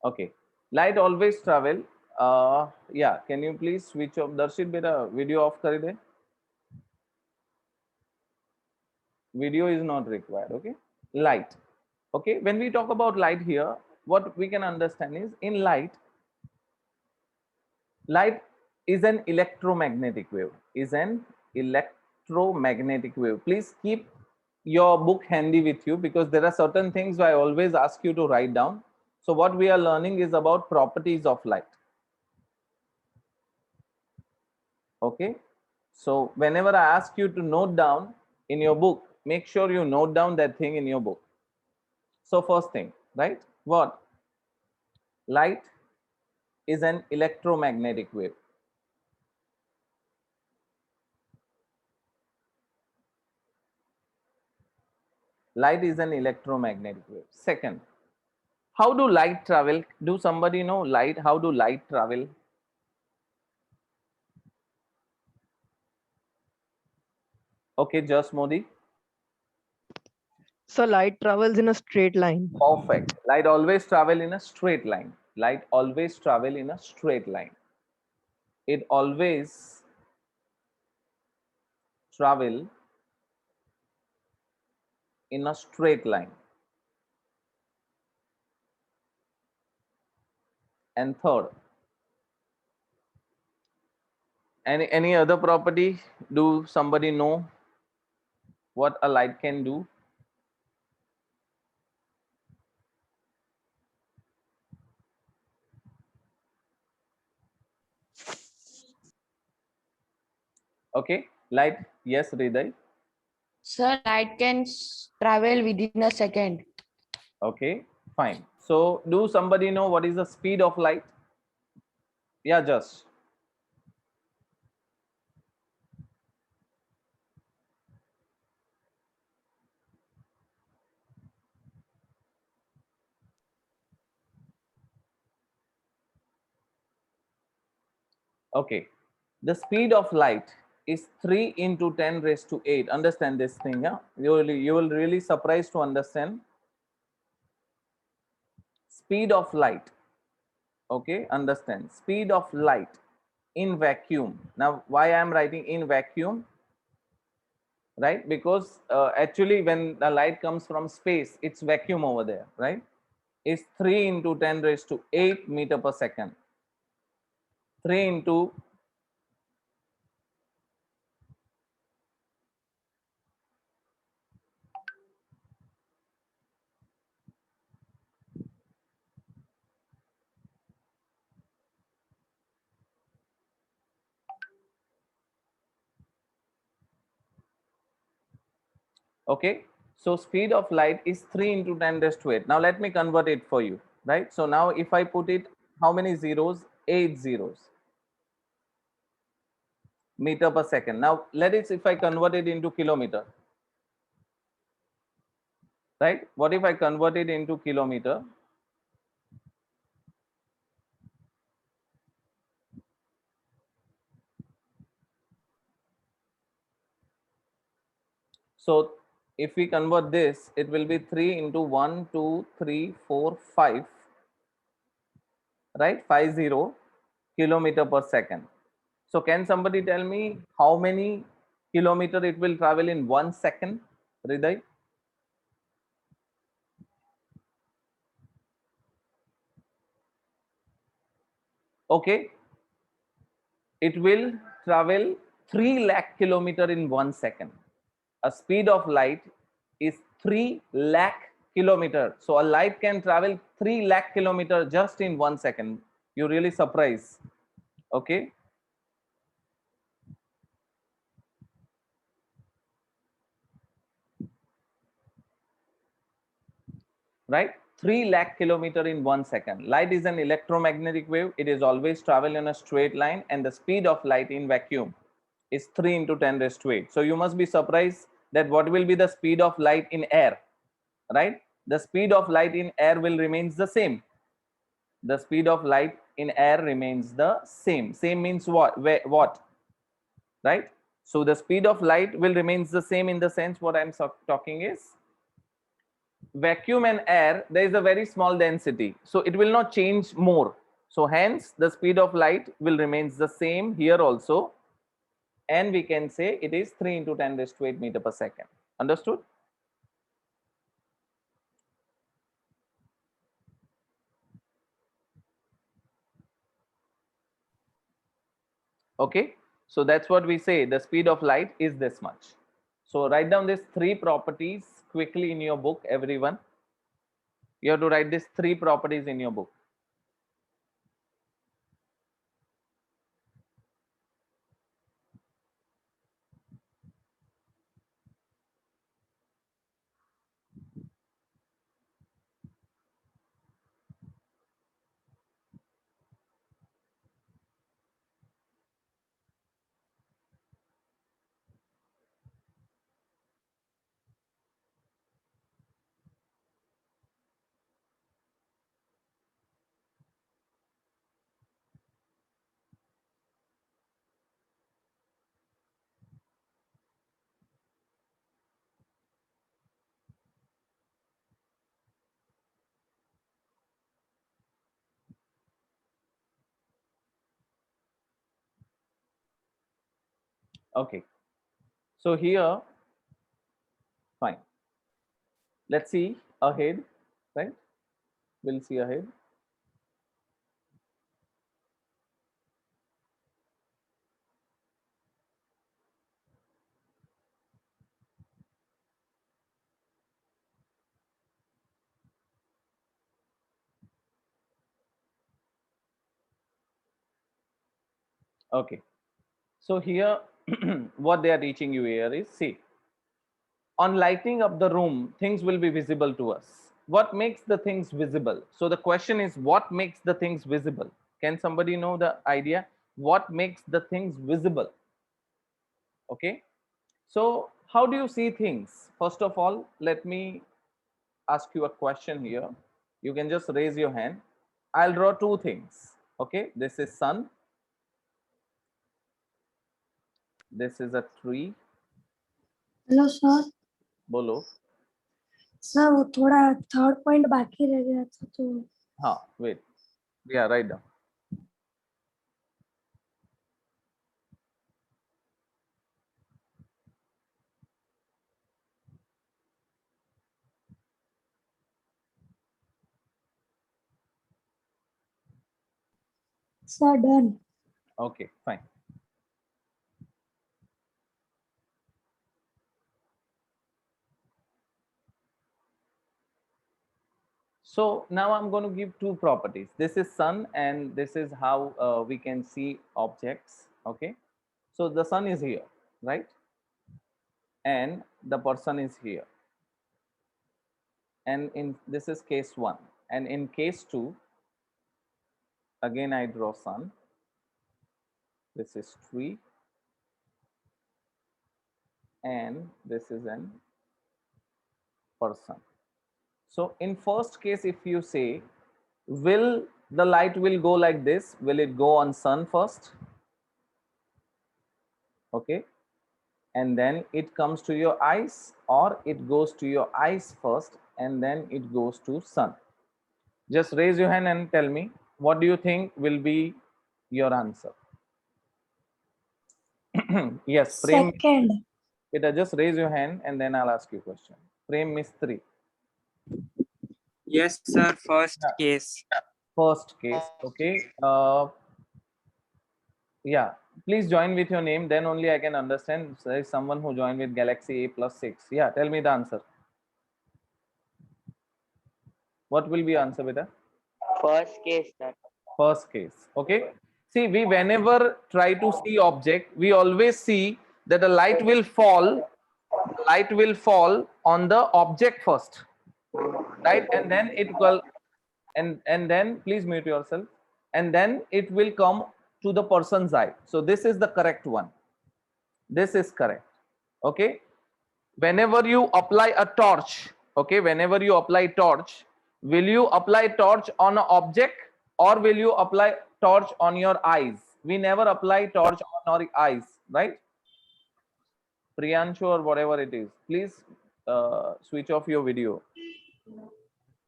Okay. Light always travel. Yeah. Can you please switch off? Darshit, beta video off kar de. Video is not required. Okay. Light. Okay. When we talk about light here, what we can understand is in light is an electromagnetic wave. Is an electromagnetic wave. Please keep your book handy with you because there are certain things I always ask you to write down. So what we are learning is about properties of light. Okay. So whenever I ask you to note down in your book, make sure you note down that thing in your book. So first thing, right? What? Light is an electromagnetic wave. Light is an electromagnetic wave. Second, how do light travel? Do somebody know light? How do light travel? Okay, just Modi. So light travels in a straight line. Perfect. Light always travel in a straight line. Light always travel in a straight line. It always travel in a straight line. And third, any other property? Do somebody know what a light can do? Okay, light. Yes, Hriday. Sir, light can travel within a second. Okay, fine. So, do somebody know what is the speed of light? Yeah, just. Okay, the speed of light is 3 into 10 raised to 8. Understand this thing, yeah? You will really surprised to understand. Speed of light. Okay, understand. Speed of light in vacuum. Now, why I am writing in vacuum? Right? Because actually when the light comes from space, it's vacuum over there, right? Is 3 into 10 raised to 8 meter per second. 3 into okay. So speed of light is 3 into 10 raised to 8. Now let me convert it for you, right? So now if I put it, how many zeros? 8 zeros. Meter per second. Now let it, if I convert it into kilometer, right? What if I convert it into kilometer? So if we convert this, it will be 3 into 1, 2, 3, 4, 5, right? 50 kilometer per second. So can somebody tell me how many kilometer it will travel in 1 second, Hriday? Okay, it will travel 3 lakh kilometer in 1 second. A speed of light is 3 lakh kilometer. So a light can travel 3 lakh kilometer just in 1 second. You really surprised. Okay. Right, 3 lakh kilometer in 1 second. Light is an electromagnetic wave. It is always travel in a straight line, and the speed of light in vacuum is 3 into 10 raised to 8. So you must be surprised that what will be the speed of light in air, right? The speed of light in air will remains the same. The speed of light in air remains the same. Same means what? What? Right? So the speed of light will remains the same in the sense what I'm talking is vacuum and air, there is a very small density, so it will not change more. So hence the speed of light will remains the same here also, and we can say it is 3 into 10 raised to 8 meter per second. Understood? Okay, so that's what we say, the speed of light is this much. So write down these three properties quickly in your book, everyone. You have to write these three properties in your book. Okay, so here, fine. Let's see ahead, right? We'll see ahead. Okay, so here what they are teaching you here is, see, on lighting up the room, things will be visible to us. What makes the things visible? So the question is, what makes the things visible? Can somebody know the idea? What makes the things visible? Okay, so how do you see things? First of all, let me ask you a question here. You can just raise your hand. I'll draw two things. Okay, this is sun, this is a tree. Hello sir बोलो. Sir वो थोड़ा third point बाकी रह गया था तो हाँ, wait. Yeah, write down. Sir done Okay, fine. So now I'm going to give two properties. This is sun, and this is how we can see objects. Okay, so the sun is here, right? And the person is here. And in this is case one. And in case two, again I draw sun. This is tree. And this is an person. So in first case, if you say, will the light will go like this? Will it go on sun first? Okay, and then it comes to your eyes, or it goes to your eyes first and then it goes to sun? Just raise your hand and tell me, what do you think will be your answer? Yes, Prem. Second Beta, just raise your hand and then I'll ask you a question. Prem Mistri. Yes, sir. First Yeah. case. First case. Okay. Yeah, please join with your name, then only I can understand. There is someone who joined with Galaxy A+6. Yeah, tell me the answer. What will be answer, beta? First case, sir. First case. Okay, see, we whenever try to see object, we always see that the light will fall on the object first, right? And then it will, and then please mute yourself, and then it will come to the person's eye. So this is the correct one. This is correct. Okay, whenever you apply a torch, okay, whenever you apply torch, will you apply torch on an object, or will you apply torch on your eyes? We never apply torch on our eyes, right? Priyanshu or whatever it is, please switch off your video.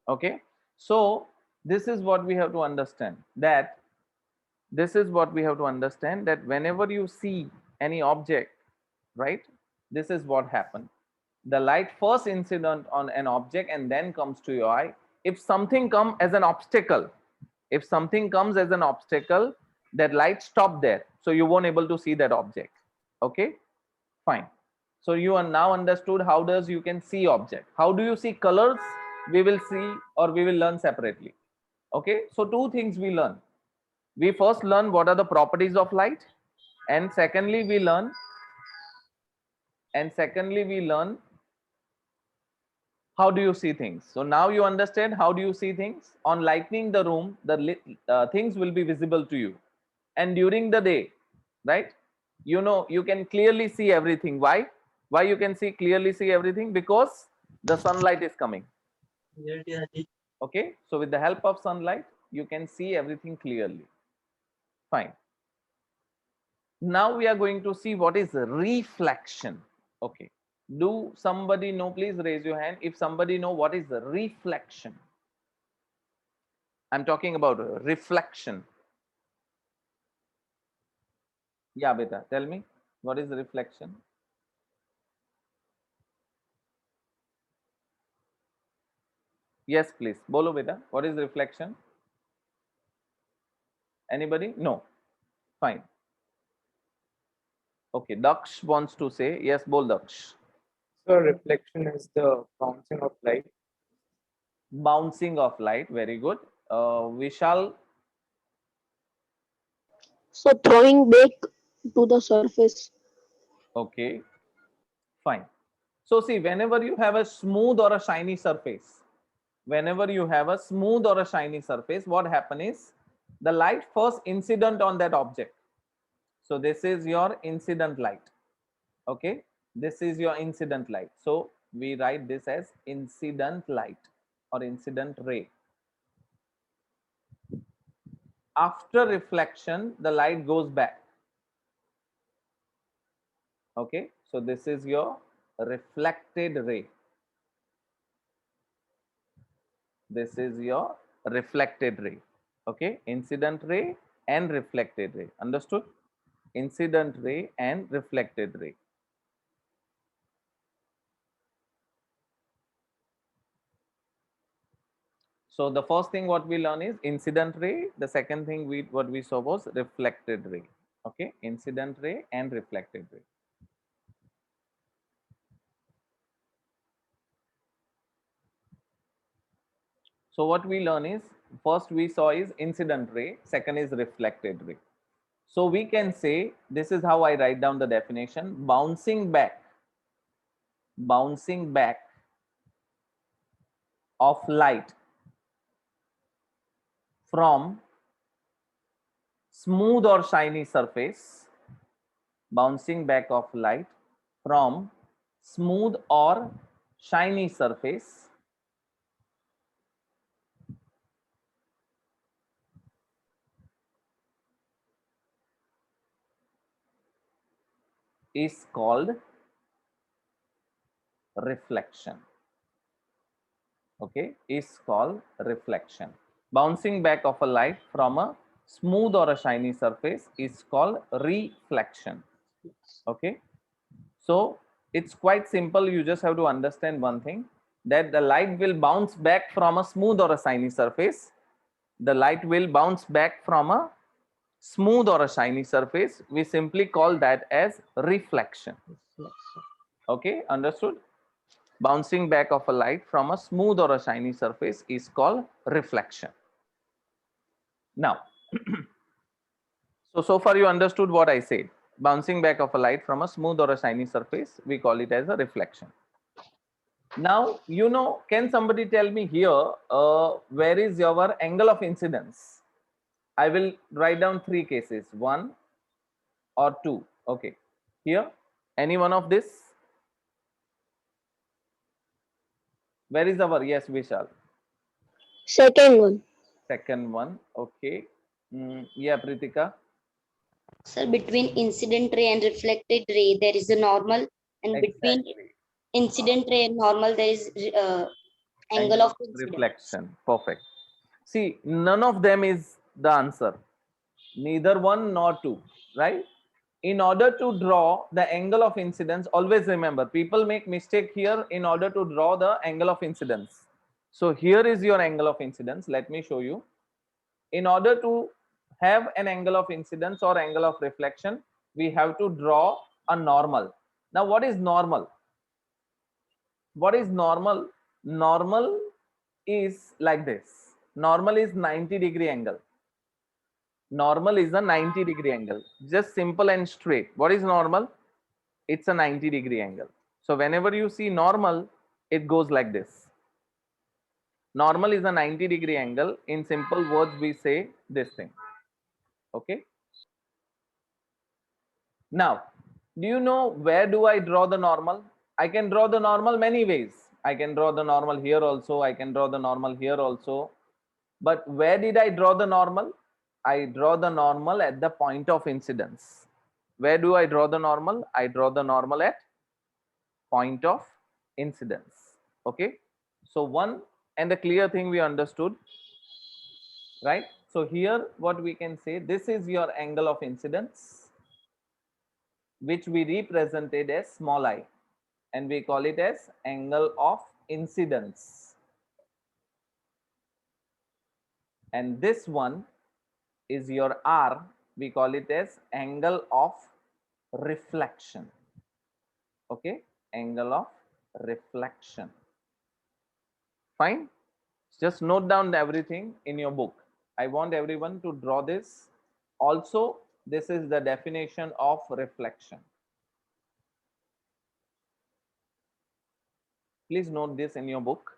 Okay, so this is what we have to understand, that whenever you see any object, right, this is what happened. The light first incident on an object and then comes to your eye. If something comes as an obstacle, that light stop there, so you won't able to see that object. Okay, fine. So you are now understood how does you can see object. How do you see colors? We will see, or we will learn separately. Okay, so two things we learn. We first learn what are the properties of light, and secondly we learn how do you see things. So now you understand how do you see things. On lightening the room, the things will be visible to you, and during the day, right, you know, you can clearly see everything. Why you can clearly see everything? Because the sunlight is coming. Okay, so with the help of sunlight you can see everything clearly. Fine. Now we are going to see what is reflection. Okay, do somebody know? Please raise your hand if somebody know what is reflection. I'm talking about reflection. Yeah, beta, tell me what is reflection. Yes, please. Bolo beta, what is reflection? Anybody? No. Fine. Okay, Daksh wants to say. Yes, bol Daksh. So reflection is the bouncing of light. Bouncing of light. Very good. Vishal. So throwing back to the surface. Okay, fine. So see, whenever you have a smooth or a shiny surface, what happen is the light first incident on that object. So this is your incident light. Okay, this is your incident light. So we write this as incident light or incident ray. After reflection, the light goes back. Okay, so this is your reflected ray. This is your reflected ray. Okay, incident ray and reflected ray. Understood? Incident ray and reflected ray. So the first thing what we learn is incident ray. The second thing what we saw was reflected ray. Okay, incident ray and reflected ray. So what we learn is, first we saw is incident ray, second is reflected ray. So we can say, this is how I write down the definition: bouncing back of light from smooth or shiny surface, bouncing back of light from smooth or shiny surface is called reflection. Okay, is called reflection. Bouncing back of a light from a smooth or a shiny surface is called reflection. Okay, so it's quite simple. You just have to understand one thing, that the light will bounce back from a smooth or a shiny surface. The light will bounce back from a smooth or a shiny surface. We simply call that as reflection. Okay, understood? Bouncing back of a light from a smooth or a shiny surface is called reflection. Now, so far you understood what I said. Bouncing back of a light from a smooth or a shiny surface, we call it as a reflection. Now, you know, can somebody tell me here, where is your angle of incidence? I will write down three cases, 1 or 2. Okay, here, any one of this? Where is our? Yes, Vishal. Second one. Second one. Okay. Yeah, Pritika. Sir, between incident ray and reflected ray, there is a normal, and between Exactly. incident ray and normal, there is Angle of incidence. reflection. Perfect. See, none of them is the answer. Neither one nor two, right? In order to draw the angle of incidence, always remember, people make mistake here in order to draw the angle of incidence. So here is your angle of incidence. Let me show you. In order to have an angle of incidence or angle of reflection, we have to draw a normal. Now, what is normal? What is normal? Normal is like this. Normal is 90-degree angle. Normal is a 90-degree angle. Just simple and straight. What is normal? It's a 90-degree angle. So whenever you see normal, it goes like this. Normal is a 90-degree angle. In simple words, we say this thing. Okay. Now, do you know where do I draw the normal? I can draw the normal many ways. I can draw the normal here also. I can draw the normal here also. But where did I draw the normal? I draw the normal at the point of incidence. Where do I draw the normal? I draw the normal at point of incidence. Okay. So one and the clear thing we understood, right? So here what we can say, this is your angle of incidence, which we represented as small I, and we call it as angle of incidence. And this one is your R, we call it as angle of reflection. Okay, angle of reflection. Fine. Just note down everything in your book. I want everyone to draw this. Also, this is the definition of reflection. Please note this in your book.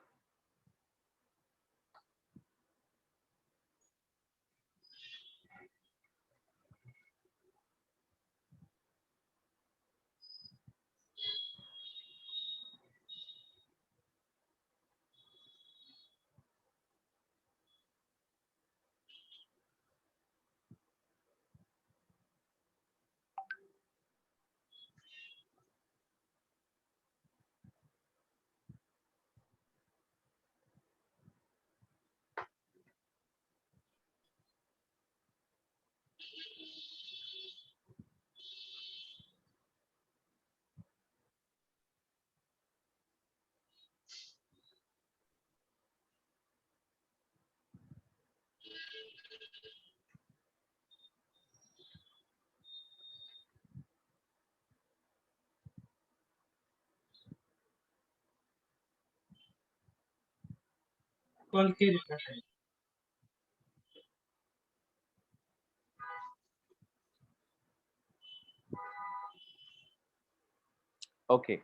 Okay.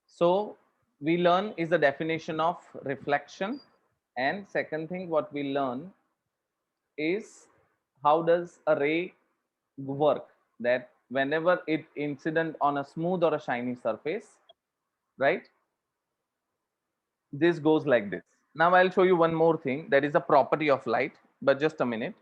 So we learn is the definition of reflection, and second thing what we learn is how does a ray work, that whenever it incident on a smooth or a shiny surface, right, this goes like this. Now I'll show you one more thing, that is a property of light, but just a minute.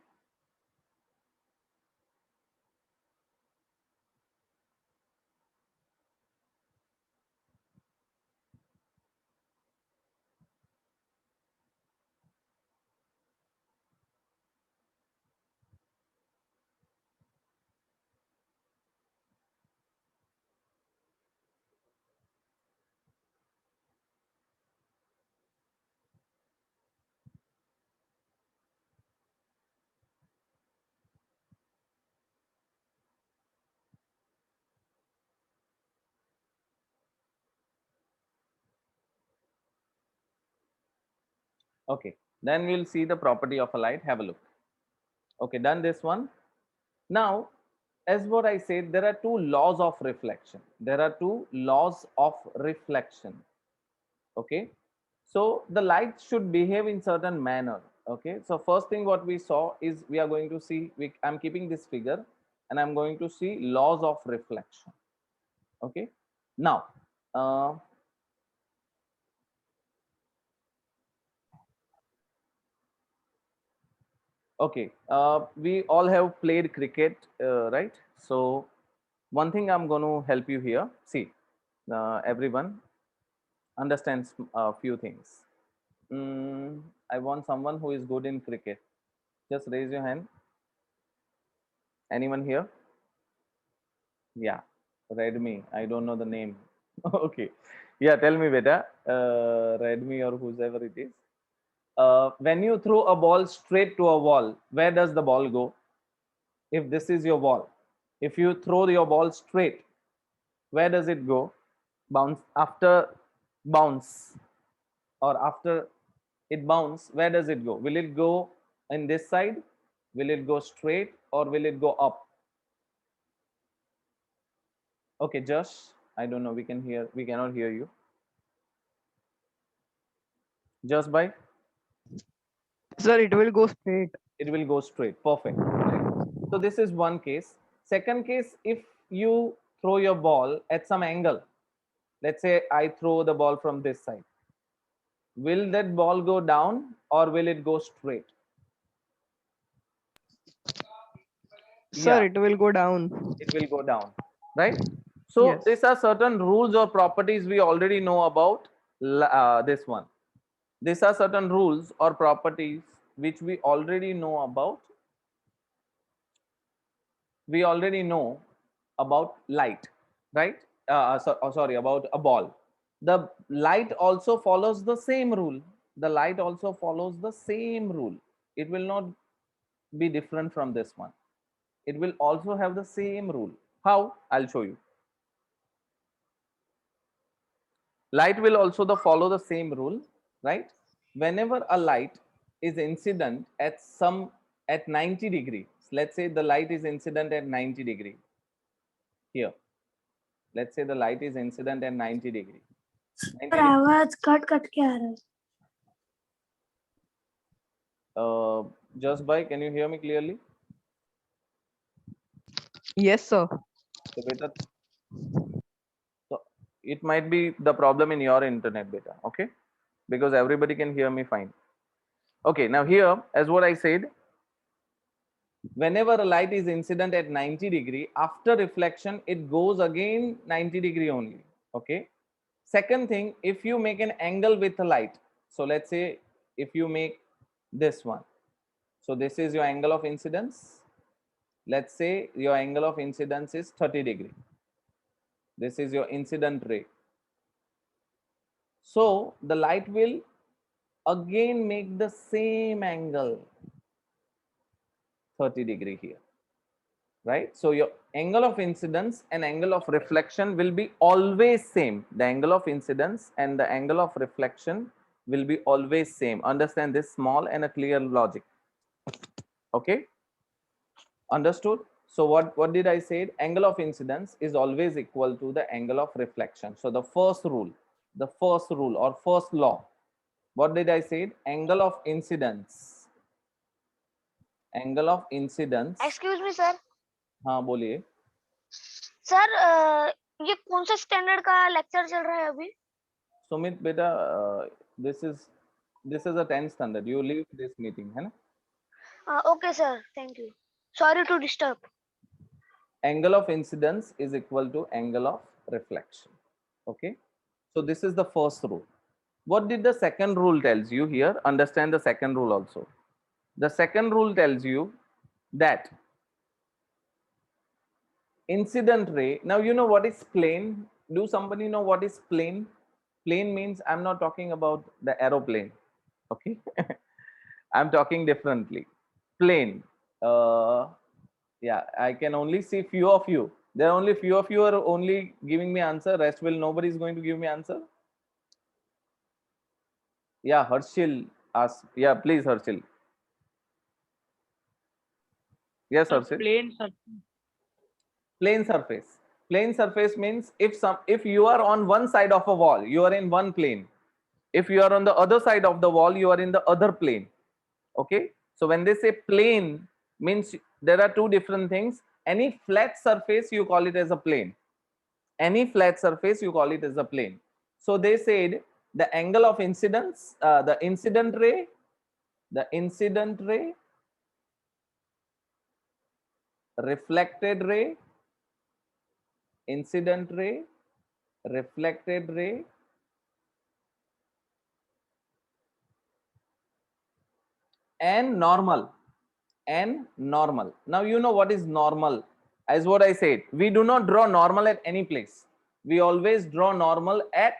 Okay, then we'll see the property of a light. Have a look. Okay, done this one. Now, as what I said, there are two laws of reflection. There are two laws of reflection. Okay, so the light should behave in certain manner. Okay, so first thing what we saw is we are going to see, I'm keeping this figure and I'm going to see laws of reflection. Okay, now okay, we all have played cricket, right? So one thing I'm going to help you here. See, everyone, understands a few things. I want someone who is good in cricket. Just raise your hand. Anyone here? Yeah, Redmi. I don't know the name. Okay. Yeah, tell me, beta. Redmi or whoever it is. When you throw a ball straight to a wall, where does the ball go? If this is your ball, if you throw your ball straight, where does it go? Bounce after bounce, or after it bounce, where does it go? Will it go in this side? Will it go straight or will it go up? Okay, Josh, I don't know. We cannot hear you. Just by Sir, it will go straight. it will go straight. Perfect. Right. So this is one case. Second case, if you throw your ball at some angle, let's say I throw the ball from this side, will that ball go down or will it go straight? Sir, Yeah, it will go down. it will go down, right? So Yes. these are certain rules or properties we already know about this one. These are certain rules or properties which we already know about. We already know about light, right? Sorry, about a ball. The light also follows the same rule. The light also follows the same rule. It will not be different from this one. It will also have the same rule. How? I'll show you. Light will also follow the same rule, right? Whenever a light is incident at 90 degrees, let's say the light is incident at 90 degrees here. Let's say the light is incident at 90 degrees. पर आवाज cut cut के आ रहा है. Just by, can you hear me clearly? Yes, sir. So beta, so it might be the problem in your internet, beta. Okay, because everybody can hear me fine. Okay, now here, as what I said, whenever a light is incident at 90 degree, after reflection, it goes again 90 degree only. Okay. Second thing, if you make an angle with a light, so let's say if you make this one, so this is your angle of incidence. Let's say your angle of incidence is 30 degree. This is your incident ray. So the light will again make the same angle 30 degree here, right? So your angle of incidence and angle of reflection will be always same. The angle of incidence and the angle of reflection will be always same. Understand this small and a clear logic. Okay, understood? So what did I say? Angle of incidence is always equal to the angle of reflection. So the first rule or first law, what did I say? Angle of incidence. Angle of incidence. Excuse me sir. हाँ बोलिए. Sir ये कौन सा standard का lecture चल रहा है अभी? Sumit beta, this is a 10th standard. You leave this meeting, है ना? Okay sir, thank you. Sorry to disturb. Angle of incidence is equal to angle of reflection. Okay, so this is the first rule. What did the second rule tells you here? Understand the second rule also. The second rule tells you that incident ray, now you know what is plane. Do somebody know what is plane? Plane means, I'm not talking about the aeroplane. Okay, I'm talking differently. Plane, yeah, I can only see few of you. There are only few of you are only giving me answer. Rest will, nobody is going to give me answer. Yeah, Harshil ask. Yeah, please, Harshil. Yes, Harshil. Plane surface. Plane surface means if you are on one side of a wall, you are in one plane. If you are on the other side of the wall, you are in the other plane. Okay, so when they say plane, means there are two different things. Any flat surface, you call it as a plane. Any flat surface, you call it as a plane. So they said the angle of incidence, the incident ray, reflected ray, incident ray, reflected ray, and normal. And normal. Now you know what is normal. As what I said, we do not draw normal at any place. We always draw normal at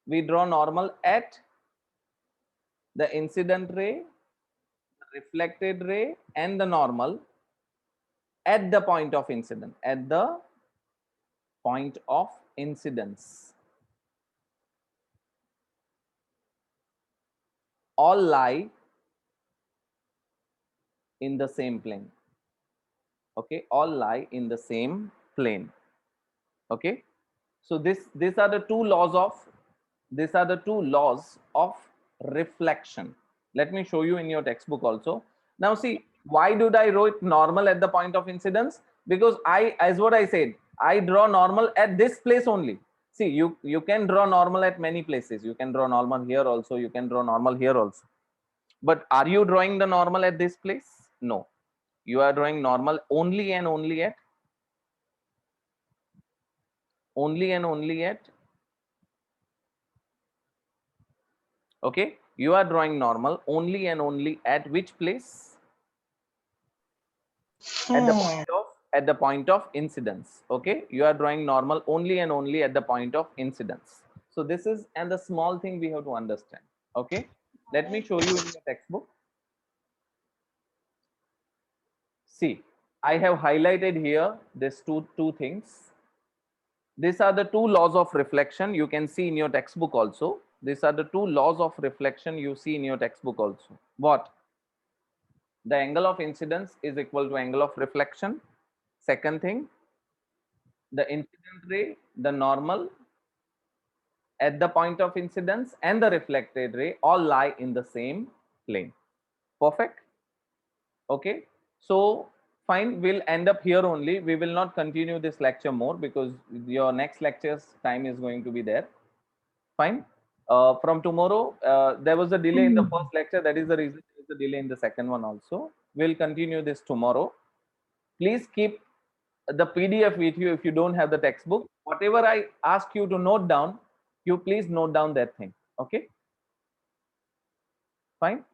we draw normal at the incident ray, reflected ray, and the normal at the point of incident, at the point of incidence. All lie in the same plane. Okay, all lie in the same plane. Okay, so these are the two laws of reflection. Let me show you in your textbook also. Now see, why did I write normal at the point of incidence? Because as what I said, I draw normal at this place only. See, you can draw normal at many places. You can draw normal here also, you can draw normal here also. But are you drawing the normal at this place? No. You are drawing normal only and only at okay, you are drawing normal only and only at which place? At the point of incidence. Okay, you are drawing normal only and only at the point of incidence. So this is and the small thing we have to understand. Okay, let me show you in your textbook. See, I have highlighted here this two things. These are the two laws of reflection you can see in your textbook also. These are the two laws of reflection you see in your textbook also. What? The angle of incidence is equal to angle of reflection. Second thing, the incident ray, the normal at the point of incidence and the reflected ray all lie in the same plane. Perfect. Okay. So fine, we'll end up here only. We will not continue this lecture more because your next lecture's time is going to be there. Fine. From tomorrow, there was a delay in the first lecture. That is the reason there is a delay in the second one also. We'll continue this tomorrow. Please keep the PDF with you if you don't have the textbook. Whatever I ask you to note down, you please note down that thing. Okay. Fine.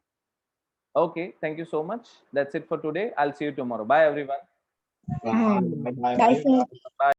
Okay. Thank you so much. That's it for today. I'll see you tomorrow. Bye, everyone. Bye, sir. Bye.